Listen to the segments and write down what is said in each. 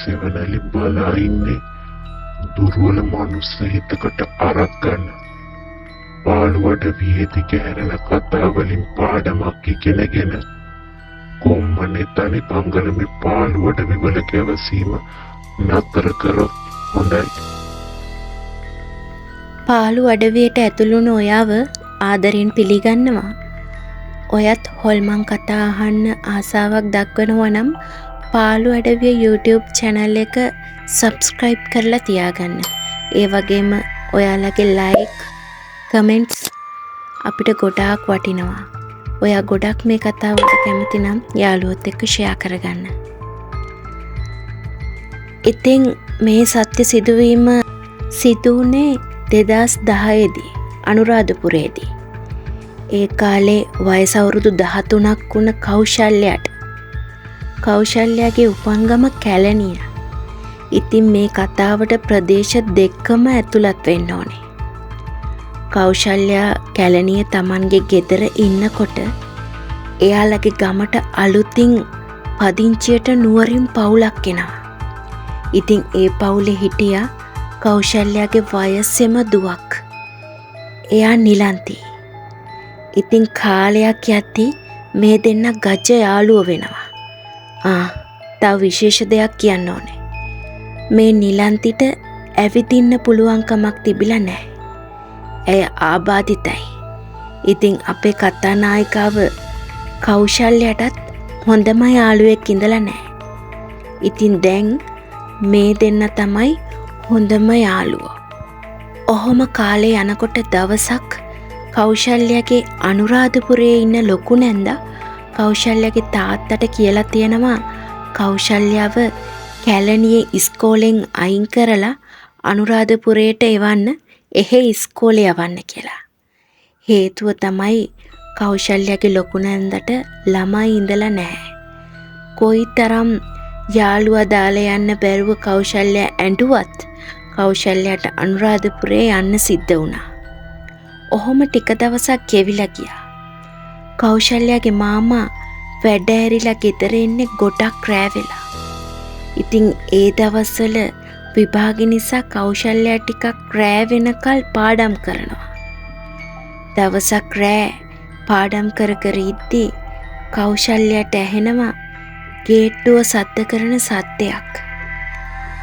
සෙවණැලි බලා ඉන්නේ දුර්වල මනුස්ස හිතකට අරක් ගන්න. පාළුවට වියේදී කැරෙන කතා වලින් පාඩමක් ඉගෙනගෙන කොම්මනේ තනි පංගලමේ පාළුවට විවල කැවසීම නතර කරොත් හොඳයි. පාළු අඩවියට ඇතුළුණු ඔයාව ආදරෙන් පිළිගන්නවා. ඔයත් හොල්මන් කතා අහන්න ආසාවක් දක්වනවා නම් පාළු අඩවිය YouTube channel එක subscribe කරලා තියාගන්න. ඒ වගේම ඔයාලගේ like, comments අපිට ගොඩාක් වටිනවා. ඔයා ගොඩක් මේ කතාවට කැමති නම් යාළුවොත් එක්ක share කරගන්න. ඉතින් මේ සත්‍ය සිදුවීම සිදුුනේ 2010 දී අනුරාධපුරයේදී. ඒ කාලේ වයස අවුරුදු 13ක් වුණ කෞශල්‍යගේ උපංගම කැලණිය. ඉතින් මේ කතාවට ප්‍රදේශ දෙකම ඇතුළත් වෙන්න ඕනේ. කෞශල්‍යා කැලණිය තමන්ගේ ගෙදර ඉන්නකොට එයාලගේ ගමට අලුතින් පදිංචියට නුවරින් පවුලක් එනවා. ඉතින් ඒ පවුලේ හිටියා කෞශල්‍යගේ වයසෙම දුවක්. එයා නිලන්ති. ඉතින් කාලයක් යද්දී මේ දෙන්න ගජ යාළුවෝ වෙනවා. තව විශේෂ දෙයක් කියන්න ඕනේ. මේ නිලන්තිට ඇවිදින්න පුළුවන්කමක් තිබිලා නැහැ. ඇය ආබාධිතයි. ඉතින් අපේ කතානායිකාව කෞශල්‍යයටත් හොඳම යාළුවෙක් ඉඳලා නැහැ. ඉතින් දැන් මේ දෙන්න තමයි හොඳම යාළුවෝ. ඔහොම කාලේ යනකොට දවසක් කෞශල්‍යගේ අනුරාධපුරයේ ඉන්න ලොකු නැන්දා කෞශල්‍යගේ තාත්තට කියලා තියෙනවා කෞශල්‍යව කැලණියේ ඉස්කෝලෙන් අයින් කරලා අනුරාධපුරයට එවන්න එහෙ ඉස්කෝලේ යවන්න කියලා. හේතුව තමයි කෞශල්‍යගේ ලොකු නැන්දට ළමයි ඉඳලා නැහැ. කොයිතරම් යාළුවා දාලා යන්න බැරුව කෞශල්‍ය ඇඬුවත් කෞශල්‍යයට අනුරාධපුරේ යන්න සිද්ධ වුණා. ඔහොම ටික දවසක් ගෙවිලා ගියා. කෞශල්‍යගේ මාමා වැඩ ඇරිලා ගෙදර එන්නේ ගොඩක් රෑ වෙලා. ඉතින් ඒ දවස්වල විභාග නිසා කෞශල්‍ය ටිකක් රෑ වෙනකල් පාඩම් කරනවා. දවසක් රෑ පාඩම් කර ඉද්දී කෞශල්‍යයට ඇහෙනවා ගේට්ටුව සද්ද කරන සද්දයක්.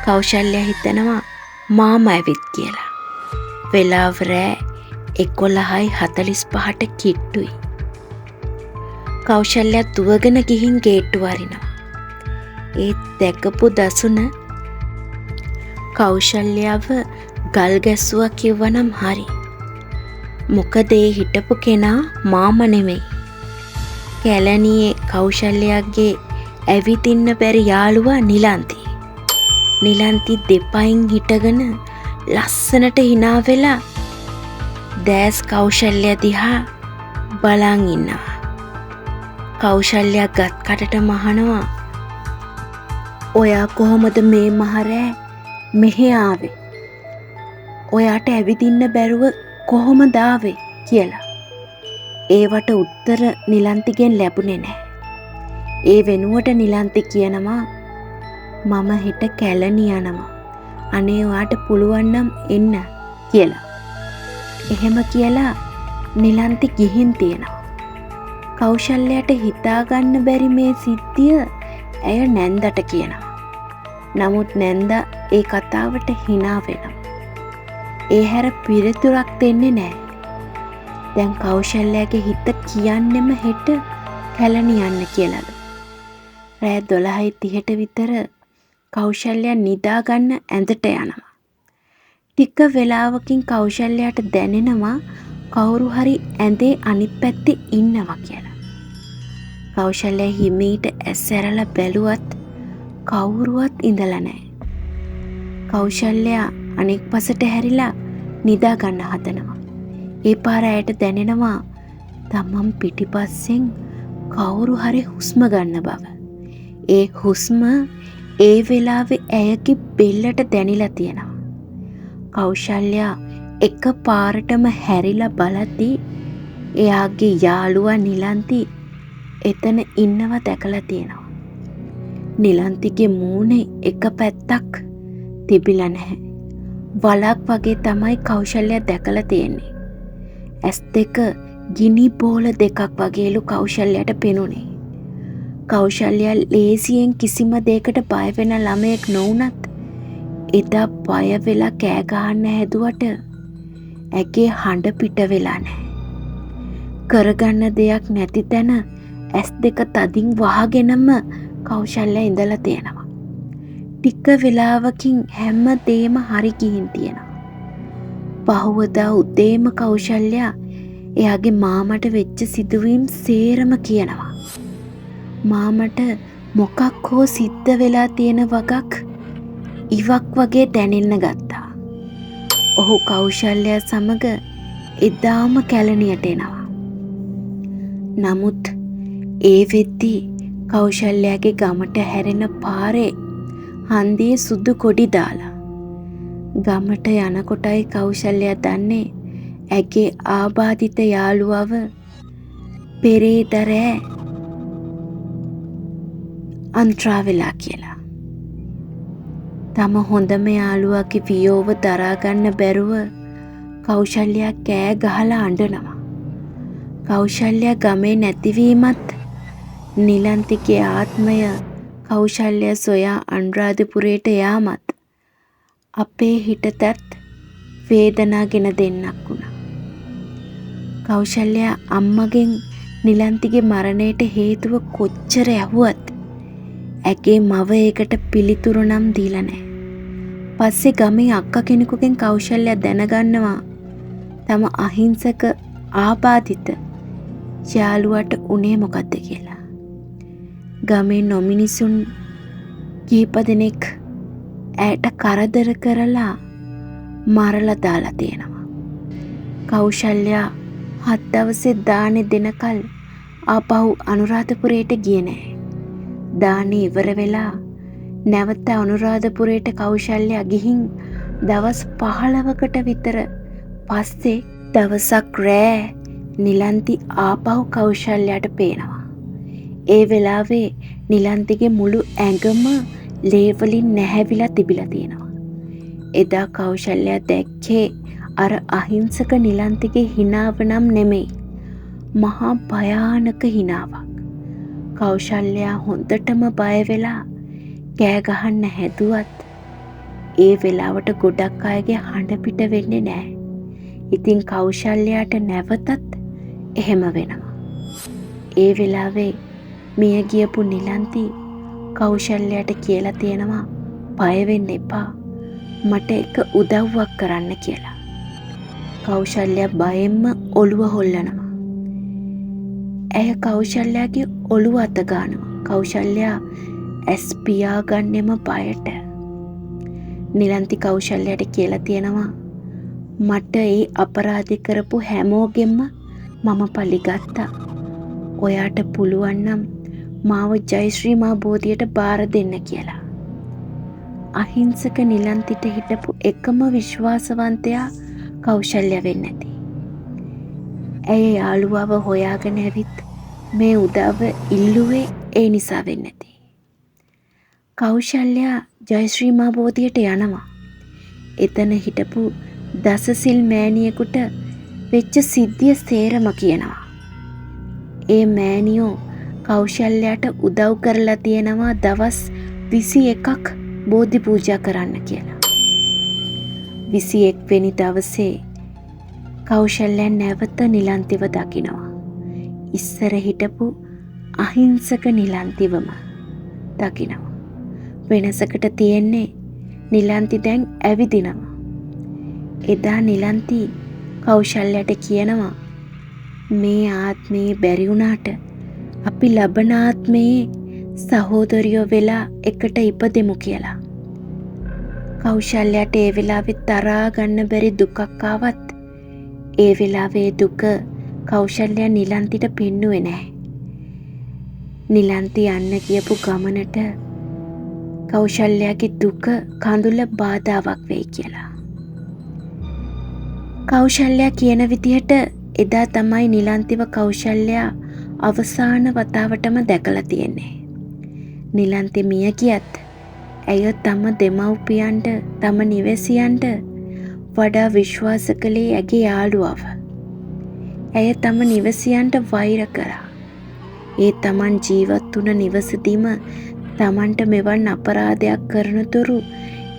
කෞශල්‍ය හිතනවා මාමා ඇවිත් කියලා. වෙලාව රෑ 11:45ට කිට්ටුයි. කෞශල්‍ය දුවගෙන ගිහින් ගේට්ටුව අරිනවා. ඒත් දැකපු දසුන කෞශල්‍යව ගල් ගැස්සුවා කිව්වනම් හරි. මොකද ඒ හිටපු කෙනා මාමා නෙමෙයි. කැලණියේ කෞශල්‍යගේ ඇවිදින්න බැරි යාළුවා නිලන්ති. නිලන්ති දෙපයින් හිටගෙන ලස්සනට hina වෙලා දැස් කෞශල්‍ය දිහා බලන් ඉන්නවා. කෞශල්‍ය ගත් කටට මහනවා ඔයා කොහොමද මේ මහරෑ මෙහෙ ආවේ? ඔයාට ඇවිදින්න බැරුව කොහොමද ආවේ කියලා. ඒවට උත්තර නිලන්තිගෙන් ලැබුණේ නැහැ. ඒ වෙනුවට නිලන්ති කියනවා මම හෙට කැලණි යනවා. අනේ ඔයාට පුළුවන් නම් එන්න කියලා. එහෙම කියලා නිලන්ති ගිහින් තියෙනවා. කෞශල්‍යයට හිතාගන්න බැරි මේ සිද්ධිය ඇය නැන්දට කියනවා. නමුත් නැන්දා ඒ කතාවට hina වෙනවා. ඒ හැර පිළිතුරක් දෙන්නේ නැහැ. දැන් කෞශල්‍යගේ හිත කියන්නෙම හෙට කැලණි යන්න කියලාලු. රෑ 12:30ට විතර කෞශල්‍ය නිදා ගන්න ඇඳට යනවා. ටික වෙලාවකින් කෞශල්‍යයට දැනෙනවා කවුරු හරි ඇඳේ අනිත් පැත්තේ ඉන්නවා කියලා. කෞශල්‍ය හිමීට ඇස් ඇරලා බැලුවත් කවුරුවත් ඉඳලා නැහැ. කෞශල්‍ය අනෙක් පසට හැරිලා නිදා ගන්න හදනවා. ඒ පාර ඇයට දැනෙනවා තමන් පිටිපස්සෙන් කවුරු හරි හුස්ම ගන්න බව. ඒ හුස්ම ඒ වෙලාවේ ඇයගේ බෙල්ලට දැනිලා තියෙනවා. කෞශල්‍ය එක පාරටම හැරිලා බලද්දී එයාගේ යාළුවා නිලන්ති එතන ඉන්නව දැකලා තියෙනවා. නිලන්තිගේ මූණේ එක පැත්තක් තිබිලා නැහැ. වලක් වගේ තමයි කෞශල්‍ය දැකලා තියෙන්නේ. ඇස් දෙක ගිනි බෝල දෙකක් වගේලු කෞශල්‍යයට පෙනුනේ. කෞශල්‍ය ලේසියෙන් කිසිම දෙයකට බය වෙන ළමයෙක් නොවුනත් එදා බය වෙලා කෑ ගහන්න හැදුවට ඇගේ හඬ පිට වෙලා නැහැ. කරගන්න දෙයක් නැති තැන ඇස් දෙක තදින් වහගෙනම කෞශල්‍ය ඉඳලා තියෙනවා. ටික වෙලාවකින් හැම දෙයක්ම හරි ගිහින් තියෙනවා. පහුවදා උදේම කෞශල්‍ය එයාගේ මාමට වෙච්ච සිදුවීම් සේරම කියනවා. මාමට මොකක් හෝ සිද්ධ වෙලා තියෙන වගක් ඉවක් වගේ දැනෙන්න ගත්තා. ඔහු කෞශල්‍ය සමග එදාම කැලණියට එනවා. නමුත් ඒ වෙද්දී කෞශල්‍යගේ ගමට හැරෙන පාරේ හන්දියේ සුදු කොඩි දාලා ගමට යනකොටයි කෞශල්‍ය දන්නේ ඇගේ ආබාධිත යාළුවව පෙරේදරෑ අන්ත්‍රා වෙලා කියලා. තම හොඳම යාළුවාගේ වියෝව දරාගන්න බැරුව කෞශල්‍ය කෑ ගහලා අඬනවා. කෞශල්‍ය ගමේ නැතිවීමත් නිලන්තිගේ ආත්මය කෞශල්‍ය සොයා අනුරාධපුරයට යාමත් අපේ හිතටත් වේදනා ගෙන දෙන්නක් වුණා. කෞශල්‍ය අම්මගෙන් නිලන්තිගේ මරණයට හේතුව කොච්චර ඇහුවත් ඇගේ මව ඒකට පිළිතුරු නම් දීලා නැහැ. පස්සේ ගමේ අක්කා කෙනෙකුගෙන් කෞශල්‍ය දැනගන්නවා තම අහිංසක ආබාධිත යාළුවට උනේ මොකද්ද කියලා. ගමේ නොමිනිසුන් කීප දෙනෙක් ඇයට කරදර කරලා මරලා දාලා තියෙනවා. කෞශල්‍ය 7 දවසේ දානේ දෙනකල් ආපහු අනුරාධපුරයට ගියේ නැහැ. දානේ ඉවර වෙලා නැවත අනුරාධපුරයට කෞශල්‍ය ගිහින් දවස් 15කට විතර පස්සේ දවසක් රෑ නිලන්ති ආපහු කෞශල්‍යයට පේනවා. ඒ වෙලාවේ නිලන්තිගේ මුළු ඇඟම ලේ වලින් නැහැවිලා තිබිලා තියෙනවා. එදා කෞශල්‍ය දැක්කේ අර අහිංසක නිලන්තිගේ හිනාව නම් නෙමෙයි. මහා භයානක හිනාවක්. කෞශල්‍ය හොඳටම බය වෙලා කෑ ගහන්න හැදුවත් ඒ වෙලාවට ගොඩක් අයගේ හඬ පිට වෙන්නේ නැහැ. ඉතින් කෞශල්‍යයට නැවතත් එහෙම වෙනවා. ඒ වෙලාවේ මිය ගියපු නිලන්ති කෞශල්‍යයට කියලා තියෙනවා බය වෙන්න එපා. මට එක උදව්වක් කරන්න කියලා. කෞශල්‍ය බයෙන්ම ඔළුව හොල්ලනවා. ඇය කෞශල්‍යගේ ඔළුව අත ගන්නවා. කෞශල්‍ය ඇස් පියාගන්නෙම බයට. නිලන්ති කෞශල්‍යයට කියලා තියෙනවා මට ඒ අපරාධ කරපු හැමෝගෙම මම පලිගත්තා. ඔයාට පුළුවන් නම් මාව ජයශ්‍රී මා බෝධියට බාර දෙන්න කියලා. අහිංසක නිලන්තිට හිටපු එකම විශ්වාසවන්තයා කෞශල්‍ය වෙන්නේ නැති. ඇය යාළුවව හොයාගෙන ඇවිත් මේ උදව්ව ඉල්ලුවේ ඒ නිසා වෙන්නේ නැති. කෞශල්‍ය ජයශ්‍රී මා බෝධියට යනවා. එතන හිටපු දසසිල් මෑණියෙකුට වෙච්ච සිද්ධිය සේරම කියනවා. ඒ මෑණියෝ කෞශල්‍යයට උදව් කරලා තියෙනවා දවස් 21ක් බෝධි පූජා කරන්න කියලා. 21 වෙනි දවසේ කෞශල්‍ය නැවත නිලන්තිව දකිනවා. ඉස්සර හිටපු අහිංසක නිලන්තිවම දකිනවා. වෙනසකට තියෙන්නේ නිලන්ති දැන් ඇවිදිනවා. එදා නිලන්ති කෞශල්‍යයට කියනවා මේ ආත්මේ බැරි වුණාට අපි ලබන ආත්මේ සහෝදරියෝ වෙලා එකට ඉපදෙමු කියලා. කෞශල්‍යයට ඒ වෙලාවේ තරහා ගන්න බැරි දුකක් ආවත් ඒ වෙලාවේ දුක කෞශල්‍ය නිලන්තිට පෙන්නුවේ නැහැ. නිලන්ති යන්න කියපු ගමනට කෞශල්‍යගේ දුක කඳුල බාධාවක් වෙයි කියලා. කෞශල්‍ය කියන විදිහට එදා තමයි නිලන්තිව කෞශල්‍ය අවසාන වතාවටම දැකලා තියෙන්නේ. නිලන්තේ මිය ගියත් ඇය තම දෙමව්පියන්ට තම නිවැසියන්ට වඩා විශ්වාස කළේ ඇගේ යාළුවව. ඇය තම නිවැසියන්ට වෛර කරා. ඒ තමන් ජීවත් වුණ නිවසදීම තමන්ට මෙවන් අපරාධයක් කරනතුරු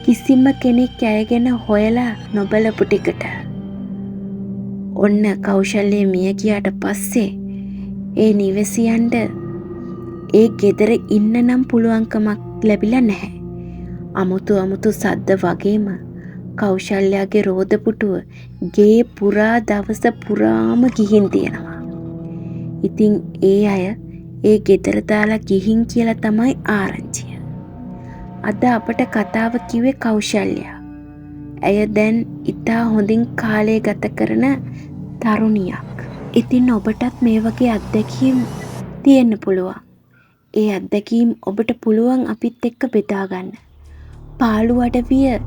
කිසිම කෙනෙක් ඇය ගැන හොයලා නොබලපු ටිකට. ඔන්න කෞශල්‍ය මිය ගියාට පස්සේ ඒ නිවැසියන්ට ඒ ගෙදර ඉන්න නම් පුළුවන්කමක් ලැබිලා නැහැ. අමුතු සද්ද වගේම කෞශල්‍යගේ රෝදපුටුව ගේ පුරා දවස පුරාම ගිහින් තියෙනවා. ඉතින් ඒ අය ඒ ගෙදර දාලා ගිහින් කියලා තමයි ආරංචිය. අද අපට කතාව කිව්වේ කෞශල්‍යා. ඇය දැන් ඉතා හොඳින් කාලය ගත කරන තරුණියක්. ඉතින් ඔබටත් මේ වගේ අත්දැකීම් තියෙන්න පුළුවන්. ඒ අත්දැකීම් ඔබට පුළුවන් අපිත් එක්ක බෙදා ගන්න. පාළු අඩවිය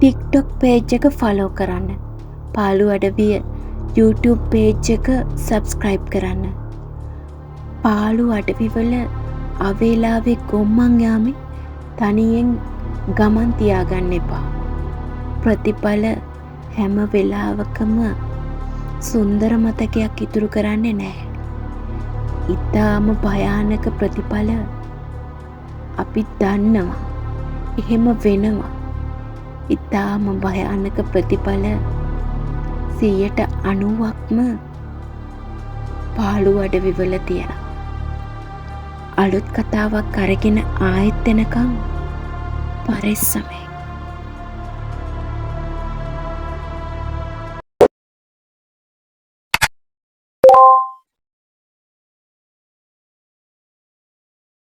TikTok page එක follow කරන්න. පාළු අඩවිය YouTube page එක subscribe කරන්න. පාළු අඩවිවල අවේලාවේ ගොම්මන් යාමේ තනියෙන් ගමන් තියාගන්න එපා. ප්‍රතිඵල හැම වෙලාවකම සුන්දර මතකයක් ඉතුරු කරන්නේ නැහැ. ඉතාම භයානක ප්‍රතිඵල අපි දන්නවා. එහෙම වෙනවා. ඉතාම භයානක ප්‍රතිඵල 90%ක්ම පාළු අඩවිවල තියෙනවා. අලුත් කතාවක් අරගෙන ආයෙත් එනකම් පරිස්සමෙන්.